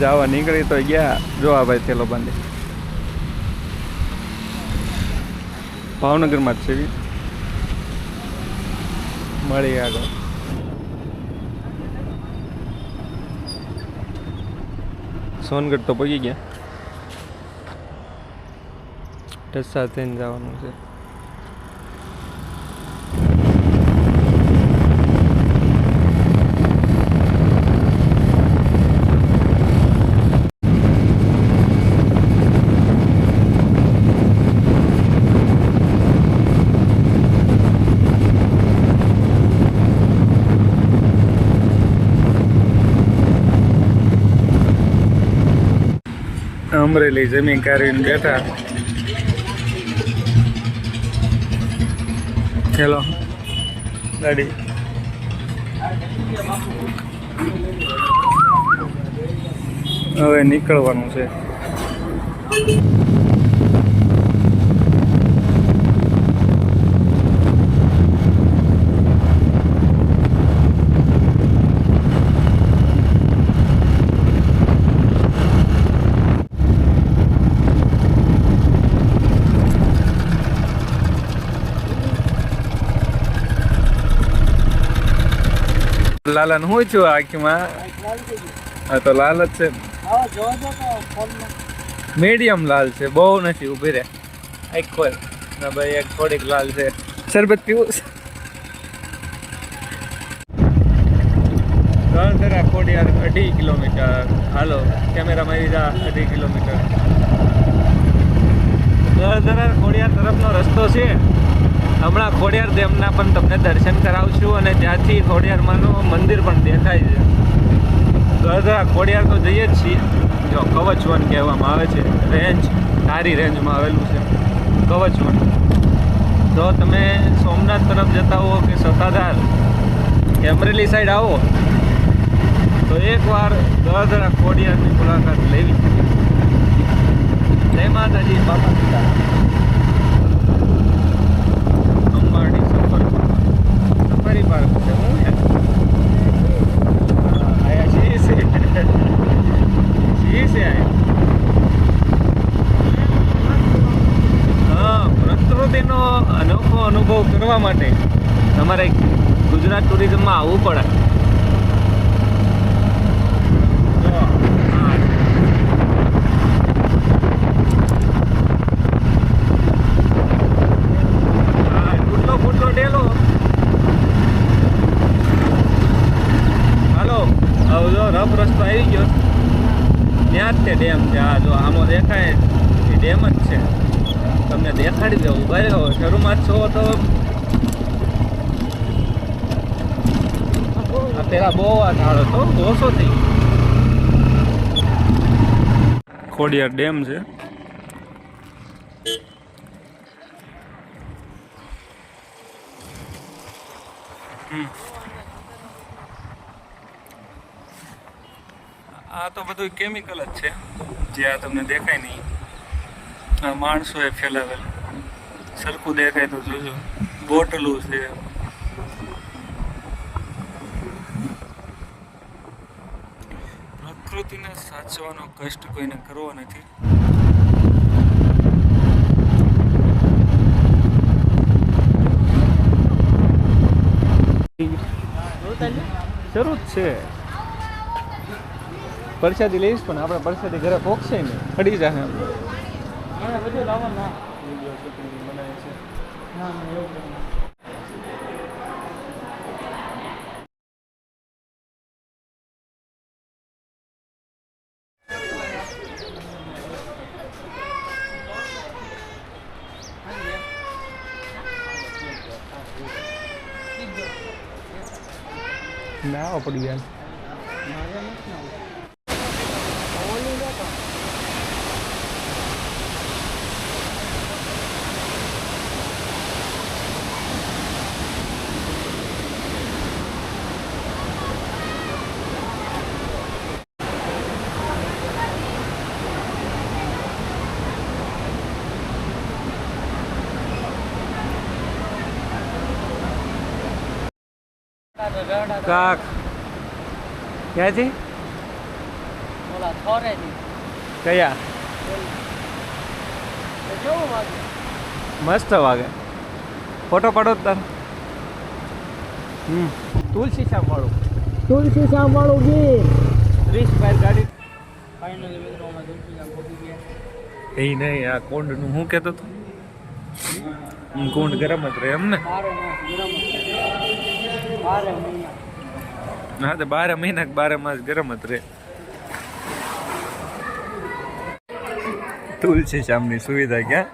જવા નીકળી તો ગયા. જો આ ભાઈ થેલો બાંધે ભાવનગરમાં જ છે. મળી આગળ સોનગઢ તો પગી ગયા. ઢસા થઈને જવાનું છે. અમરેલી જમીન કાઢીને બેઠા. હેલો ગાડી હવે નીકળવાનું છે. લાલન હું છું આખીમાં. હા તો લાલ જ છે. મીડિયમ લાલ છે, બહુ નથી. ઊભી રહે આખો ના ભાઈ, એક થોડીક લાલ છે. શરબત પીવું છે. ગળધરા ખોડિયાર 2.5 કિલોમીટર. હાલો કેમેરા મારી જા. 2.5 કિલોમીટર ગળધરા ખોડિયાર તરફનો રસ્તો છે. હમણાં ખોડિયાર ડેમના પણ તમને દર્શન કરાવશું અને ત્યાંથી ખોડિયારમાંનું મંદિર પણ દેખાય છે. ગળધરા ખોડિયાર તો જઈએ જ છીએ. જો કવચવન કહેવામાં આવે છે. રેન્જ સારી રેન્જમાં આવેલું છે કવચવન. જો તમે સોમનાથ તરફ જતા હો કે સત્તાધાર અમરેલી સાઈડ આવો તો એકવાર ગળધરા ખોડિયારની મુલાકાત લેવી. જય માતાજી. બાપા સીતારામ. સફારી પાર્ક છે. હું આયા જી છે હા. પ્રકૃતિનો અનોખો અનુભવ કરવા માટે તમારે ગુજરાત ટુરિઝમમાં આવવું પડે. ફૂટલો ડેલો. હાલો હવે જો રફ રસ્તો આવી ગયો. ત્યાં જ તે ડેમ છે. આ જો આમો દેખાય એ ડેમ જ છે. તમને દેખાડી દઉં. ઉભા રહ્યો. શરૂમાં છો તો આ પેલા બહુ આ ઝાડ હતો, ઓછો થઈ. ખોડિયાર ડેમ છે. આ તો બધું કેમિકલ જ છે જે આ તમને દેખાય નહીં. આ માણસોએ ફેલાવેલ. સરખું દેખાય તો જોજો. બોટલું છે. પ્રકૃતિને સાચવવાનો કષ્ટ કોઈને કરવો નથી. શરૂ જ છે. પરસાદી લઈશ પણ આપણે પરસાદી ઘરે પોકશે ને પડી જાય. બધું લાવવાના બનાવે છે. ના પડી ગયા. કાક ક્યાં છે? ઓલા થોરે ની કયા કેવું વાગે મસ્ત વાગે ફોટો પાડો તાર તુલસી શ્યામ વાળું તુલસી શ્યામ વાળું ગીર 30 બાર ગાડી ફાઇનલી મિત્રો અમે તુલસી શ્યામ પહોંચી ગયા એ નહીં આ કોંડનું હું કહેતો હતો કોંડ ગરમ જ રહે એમ ને બારે માસ ગરમ બારે મહિના હા તો 12 મહિના 12 માસ ગરમ જ રહે તુલસી શ્યામની સુવિધા ક્યાં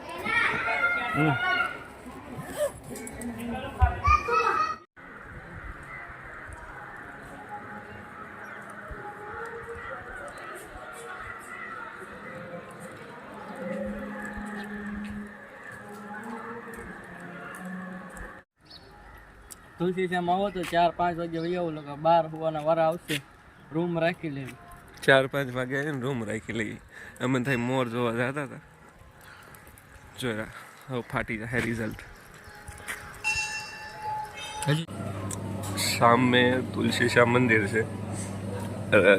તુલસી શ્યામ આવો તો 4-5 વાગે વહી આવું લોકો 12 હોવાના વારા આવશે રૂમ રાખી લેવી 4-5 વાગે આવીને રૂમ રાખી લઈએ અમે થાય મોર જોવા જતા હતા જોયા હવે ફાટી જાય રિઝલ્ટ સામે તુલસી શ્યામ મંદિર છે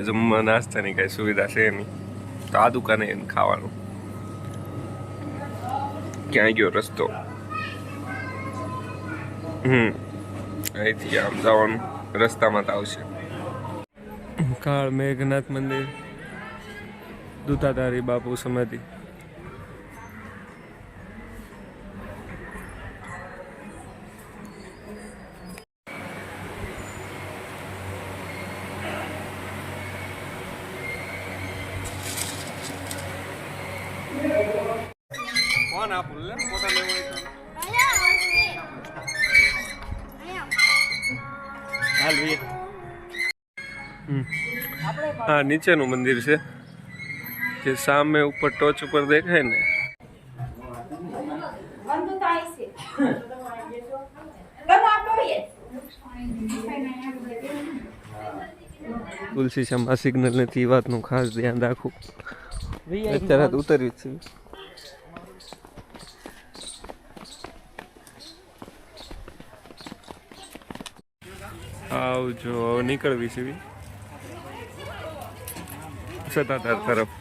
જમવા નાસ્તાની કઈ સુવિધા છે નહીં તો આ દુકાને એને ખાવાનું ક્યાં ગયો રસ્તો અહીંથી આમ જવાનું રસ્તામાં તો આવશે કાળ મેઘનાથ મંદિર દૂતાધારી બાપુ સમાધિ કોણ આપું લે ફોટા લેવા હા નીચેનું મંદિર છે જે સામે ઉપર ટોચ ઉપર દેખાય ને તુલસી શ્યામ સિગ્નલ નથી એ વાતનું ખાસ ધ્યાન રાખવું અત્યારે ઉતરવી જ છે આવજો હવે નીકળવી છે સતાધાર તરફ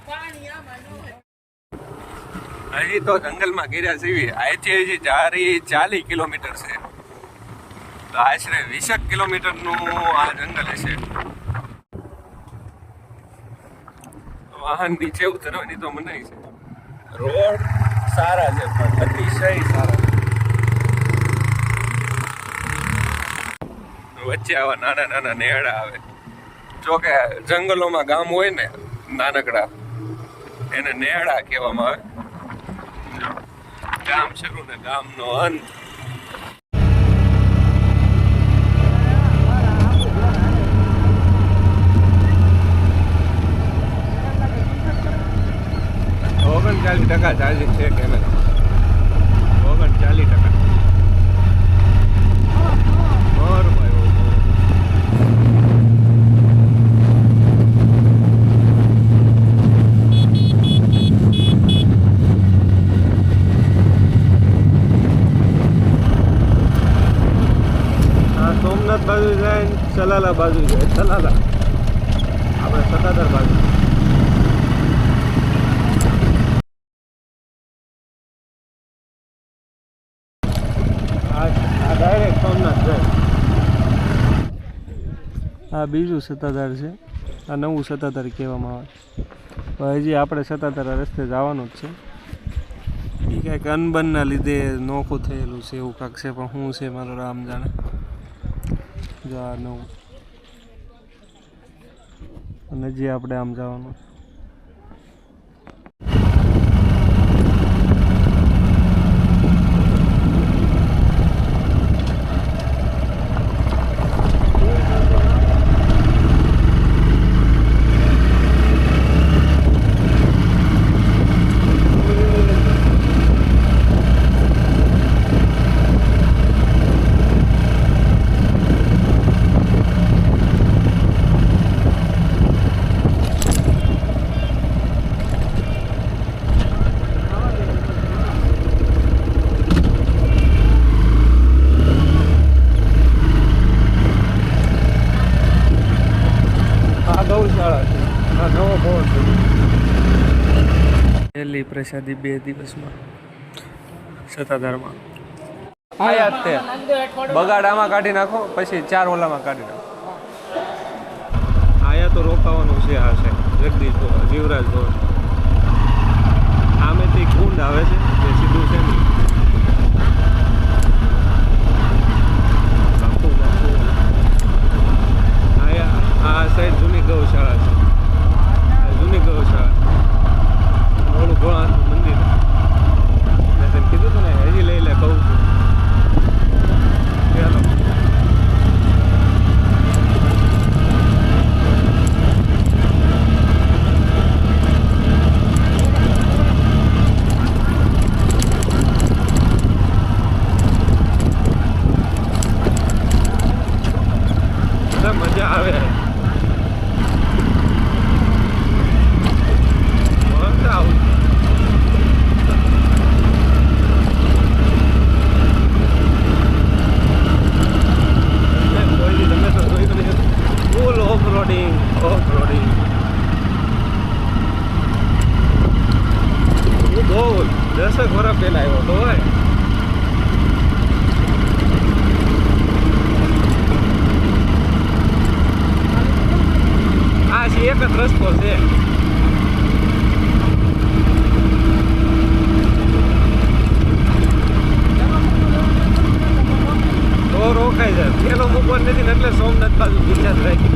અહીં તો જંગલમાં ગીર્યા છે અહીંથી હજી 40 કિલોમીટર છે તો આશરે 20 કિલોમીટરનું આ જંગલ હશે વાહન નીચે ઉતરવાની તો મનાઈ છે રોડ સારા છે પણ અતિશય સારા વચ્ચે આવા નાના નાના નેહડા આવે જો કે જંગલોમાં ગામ હોય ને નાનકડા એને નેહડા કહેવામાં આવે ગામ શરૂ ને ગામનો અંત ઓગણચાલીસ 40% ચાર્જિંગ છે કેમેરા 39% સોમનાથ બાજુ જાય સલાલા બાજુ જાય સલાલા આપણે સતાધાર બાજુ ડાયરેક્ટ સોમનાથ જાય આ બીજું સતાધાર છે આ નવું સતાધાર કહેવામાં આવે હજી આપણે સતાધાર રસ્તે જવાનું જ છે એ કાંઈક અનબનના લીધે નોખું થયેલું છે એવું કાંક છે પણ શું છે મારો રામ જાણે જો આ નવું અને હજી આપણે આમ જવાનું બહુ પહેલી પ્રસાદી 2 દિવસમાં સત્તાધારમાં આયા જ તે બગાડામાં કાઢી નાખો પછી 4 ઓલામાં કાઢી નાખો. આયા તો રોકાવાનું છે. આ છે જગદીશ ભવન, જીવરાજ ભવન. આમેથી કુંડ આવે છે જે સીધું છે ને આ સાઈડ જૂની ગૌશાળા છે. જૂની ગૌશાળા ઓલું ભોળાનાથનું મંદિર મેં તને કીધું હતું ને હજી લઈ લે કહું છું. ચાલો મજા આવે. ફૂલ ઓફ રોડિંગ હું બહુ 10 વર્ષ પહેલા આવ્યો તો હોય. આ છે એક જ રસ્તો છે. તો રોકાઈ જાય. પેલો મૂકવા નથી ને એટલે સોમનાથ બાજુ ગુજરાત રાખી.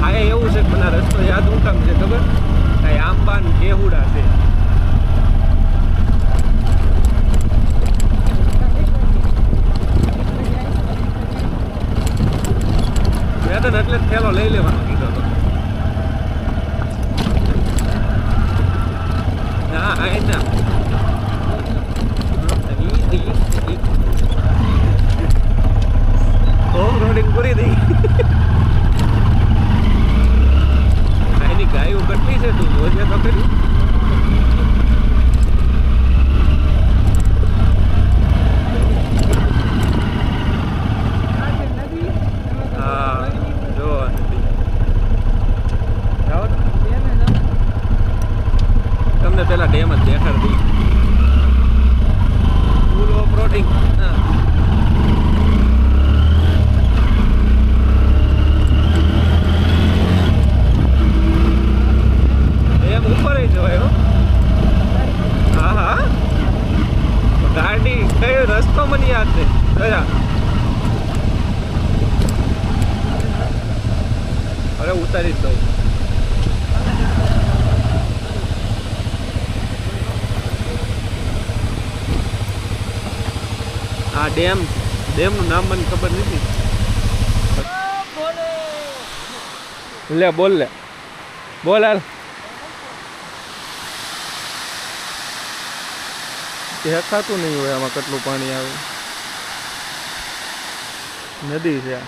આ એવું છે કે મને રસ્તો યાદ હું કામ છે ખબર? કાંઈ આંબા ને કેહુડા છે. મેં તો એટલે જ થેલો લઈ લેવાનો કીધો હતો. હા ના હોમ રોડિંગ પૂરી થઈ. એની ગાયો કેટલી છે તું જોજે તો ખરી. હા જો તમને પેલા ડેમ જ દેખાડતી. Full of રોડિંગ. ડેમ ઉપર જવાય હો. હા હા ગાડી કયો રસ્તો મને યાદ છે જરા. અરે ઉતારી જ દઉં. આ ડેમનું નામ મને ખબર નથી. લે બોલ હાલ. દેખાતું નહીં હોય આમાં કેટલું પાણી આવે. નદી છે આ.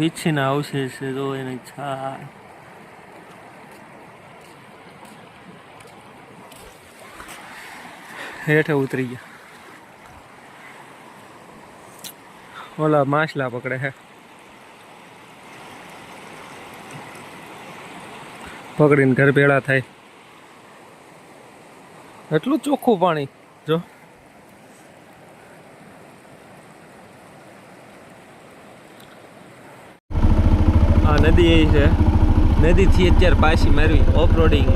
વીછીના અવશેષ છે જો એની છાલ. હેઠે ઉતરી ગયા. ઓલા માછલા પકડે હે. પકડીને ઘર ભેળા થાય. એટલું ચોખ્ખું પાણી જો. આ નદી એ છે. નદીથી અત્યારે પાછી મારવી ઓફ રોડિંગ.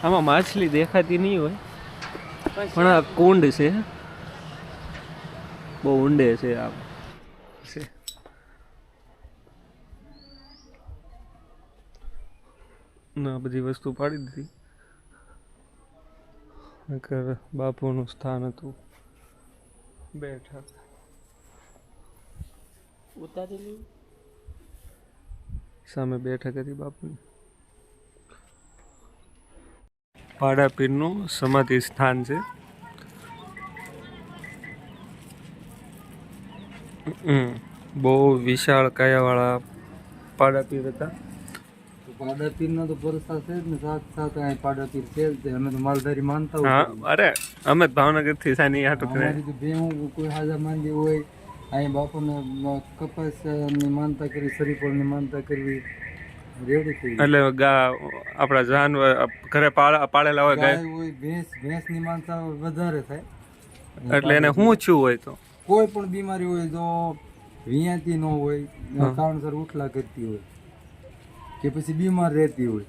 આમાં માછલી દેખાતી નહીં હોય પણ આ કુંડ છે. બહુ ઊંડે છે આ છે. ના બધી વસ્તુ પાડી દીધી. બાપુનું સ્થાન હતું. બેઠક ઉતારી સામે બેઠક હતી બાપુની. પાડાપીરનું સમાધિ સ્થાન છે. બહુ વિશાળ કાયાવાળા પાડાપીર હતા. પાડાપીરનો તો ભરોસા છે જ ને, સાથ અહીં પાડાપીર છે જ તે. અમે તો માલધારી માનતા હા હોય. અરે અમે જ ભાવનગરથી સાની હાટું કરે. અમારી તો ભેહું કોઈ હાજા માંદી હોય, અહીં બાપાને કપાસની માનતા કરી, શરીફળની માનતા કરવી, રેડી થઈ ગઈ. એટલે આપણા જાનવર ઘરે પાળેલા હોય ગાય, ગાય હોય, ભેંસની માનતા વધારે થાય. એટલે એને શું થયું હોય તો કોઈ પણ બીમારી હોય તો વિયાતી ન હોય, કારણસર ઉઠલા કરતી હોય, કે પછી બીમાર રહેતી હોય,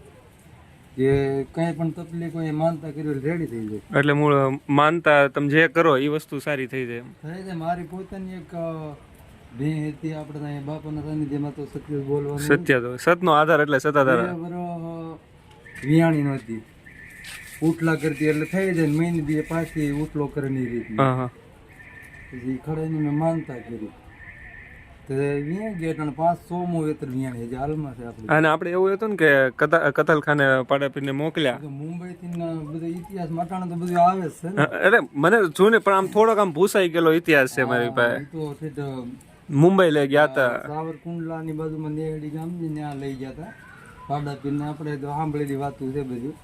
કે કંઈ પણ તકલીફ હોય, એ માનતા કરી હોય રેડી થઈ જાય. એટલે મૂળ માનતા તમે જે કરો એ વસ્તુ સારી થઈ જાય એમ. થાય છે. મારી પોતાની એક ભેં હતી, આપણે ત્યાં બાપાના સાનિધ્યમાં તો સત્ય બોલવાનું. સત્ય તો સતનો આધાર એટલે સતાધાર. વિયાણી નહોતી, ઉઠલા કરતી એટલે થઈ જાય. મહિને દી પાછી ઉઠલો કરે ની રીત. હા હા. પછી ખડાની મેં માનતા કરી તો વિયા ગયા. 500 વેતર વિયાણી હજી હાલમાં છે આપણે. અને આપણે એવું હતું ને કે કતલખાને પાડાપીરને મોકલ્યા. મુંબઈ થી બધો ઇતિહાસ મટાણા તો બધું આવે જ છે ને. અરે મને જૂને પણ આમ થોડોક આમ ભૂસાઈ ગયેલો ઇતિહાસ છે મારી પાસે. એ તો ઠેઠ મુંબઈ લઈ ગયા હતા. સાવરકુંડલા ની બાજુમાં નેહડી ગામ છે, ત્યાં લઈ ગયા હતા પાડાપીરને. આપણે તો સાંભળેલી વાતું છે બધી.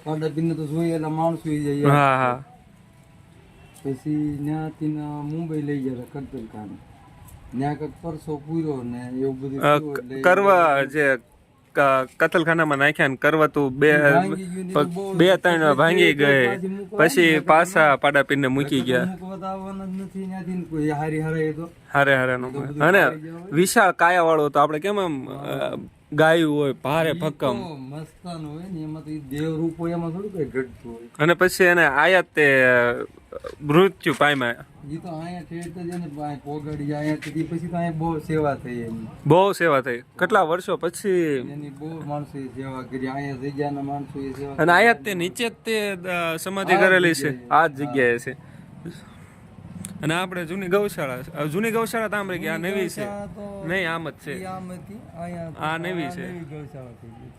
પાડાપીરને તો જોયેલા માણસો જઈએ. હા હા. પછી ત્યાંથી મુંબઈ લઈ ગયા હતા કતલખાને. ત્યાં કંઈક પરસો પૂર્યો ને એવું બધું થયું એટલે કરવા જે કતલખાનામાં નાખ્યા ને કરવા તું બે ત્રણ ભાંગી ગઈ, પછી પાછા પાડાપીરને મૂકી ગયા. મૂકવા આવવાના જ નથી ત્યાંથી કોઈ હારી હારે તો હારે હારે નો અને વિશાળ કાયા વાળો તો આપણે કેમ આમ ગાયું હોય ભારે ભક્કમ, મસ્તાન હોય ને, એમાં તો દેવ રૂપ હોય, એમાં થોડું કઈ ઘટતું હોય. અને પછી એને આયાત તે મૃત્યુ પામ્યા. એ તો અહીંયા ઠેઠ જ એને પોગાડી અહીંયા પછી તો અહીંયા બહુ સેવા થઈ એની. બહુ સેવા થઈ કેટલા વર્ષો પછી. એની બહુ માણસોએ સેવા કરી, અહીંયા જગ્યાના માણસોએ સેવા. અને આયાત તે નીચે જ તે સમાધિ કરેલી છે આ જ જગ્યાએ છે. અને આપણે જૂની ગૌશાળા તાંબરી કે આ નવી છે નહીં, આમ જ છે. આમ હતી અહીંયા, આ નવી છે. ગૌશાળા થઈ ગઈ.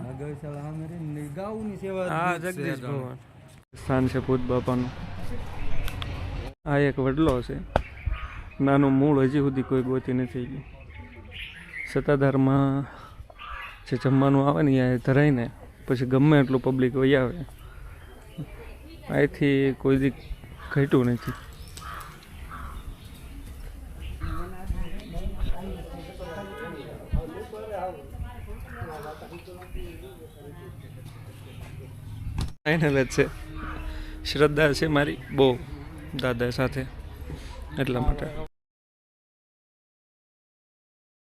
આ ગૌશાળા સામે રહીને ગાઉની સેવા. હા જગદીશ ભગવાન સ્થાન છે ભૂત બાપાનું. આ એક વડલો છે, નાનું મૂળ હજી સુધી કોઈ ગોતી નથી ગયું. સત્તાધારમાં જે જમવાનું આવે ને ત્યાં ધરાઈને પછી ગમે એટલું પબ્લિક વહી આવે, અહીંથી કોઈ દી ઘટ્યું નથી. ફાઇનલ જ છે. શ્રદ્ધા છે મારી બહુ દાદા સાથે, એટલા માટે.